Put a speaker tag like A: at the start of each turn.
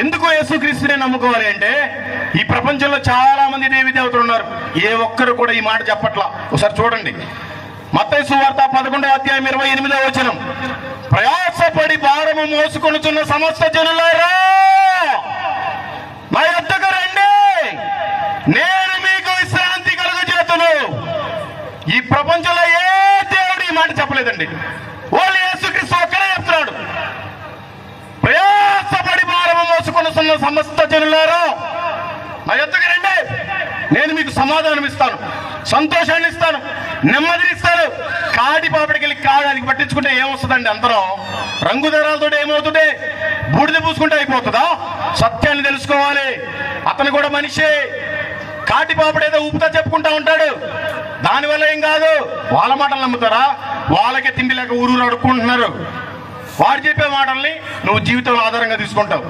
A: ఎందుకు యేసుక్రీస్తునే నమ్ముకోవాలి అంటే ఈ ప్రపంచంలో చాలా మంది దేవి దేవతలు ఉన్నారు, ఏ ఒక్కరు కూడా ఈ మాట చెప్పట్లా. ఒకసారి చూడండి, మత్తయి సువార్త 11వ అధ్యాయం 28వ వచనం, ప్రయాసపడి భారము మోసుకొనుచున్న సమస్త జనులారా నా యొద్దకు రండి, నేను మీకు విశ్రాంతి కలుగజేతును. ఈ ప్రపంచంలో ఏ దేవుడు ఈ మాట చెప్పలేదండి, ఓన్లీ యేసుక్రీస్తు ఒక్కడే చెప్తున్నాడు. ప్రయాసపడి భారము మోసుకొనుచున్న సమస్త జనులారా నా యొద్దకు రండి, నేను మీకు సమాధానం ఇస్తాను, సంతోషాన్ని ఇస్తాను, నెమ్మదిని ఇస్తాను. కాటి పాపడికి వెళ్ళి కాడానికి పట్టించుకుంటే ఏమొస్తుందండి? అందరం రంగుదారాలతో ఏమవుతుంటే బూడిద పూసుకుంటే అయిపోతుందా? సత్యాన్ని తెలుసుకోవాలి. అతను కూడా మనిషే. కాటి పాపడు ఏదో ఊపుతా చెప్పుకుంటా ఉంటాడు, దానివల్ల ఏం కాదు. వాళ్ళ మాటలు నమ్ముతారా? వాళ్ళకే తిండి లేక ఊరూరు అడుక్కుంటున్నారు. వాడు చెప్పే మాటల్ని నువ్వు జీవితంలో ఆధారంగా తీసుకుంటావు.